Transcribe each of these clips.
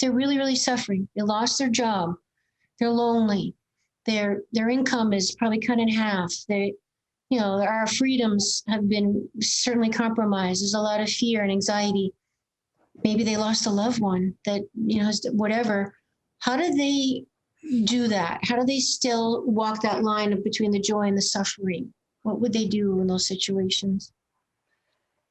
they're really, really suffering. They lost their job. They're lonely. Their income is probably cut in half. Our freedoms have been certainly compromised. There's a lot of fear and anxiety. Maybe they lost a loved one that, whatever. How do they do that? How do they still walk that line between the joy and the suffering? What would they do in those situations?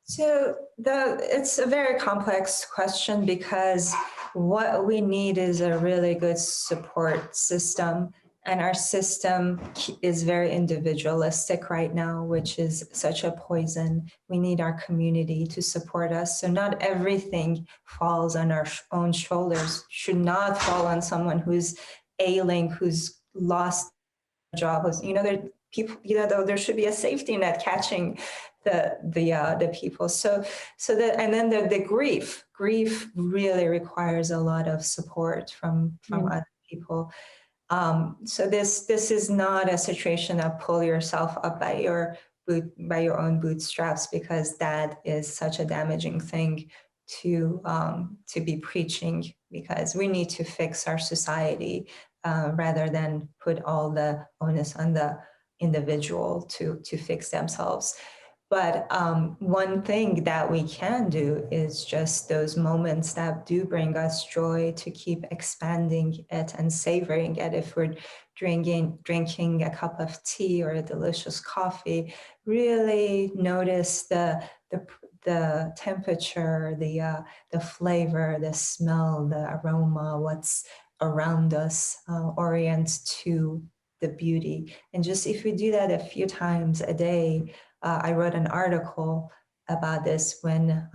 So it's a very complex question, because what we need is a really good support system. And our system is very individualistic right now, which is such a poison. We need our community to support us. So not everything falls on our own shoulders, should not fall on someone who's ailing, who's lost a job. There should be a safety net catching the people. And then the grief really requires a lot of support from other people. So this is not a situation of pull yourself up by your own bootstraps, because that is such a damaging thing to be preaching, because we need to fix our society rather than put all the onus on the individual to fix themselves. But one thing that we can do is just those moments that do bring us joy, to keep expanding it and savoring it. If we're drinking a cup of tea or a delicious coffee, really notice the temperature, the flavor, the smell, the aroma, what's around us, orient to the beauty. And just if we do that a few times a day, I wrote an article about this, when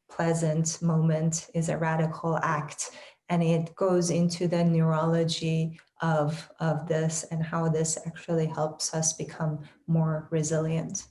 pleasant moment is a radical act, and it goes into the neurology of this and how this actually helps us become more resilient.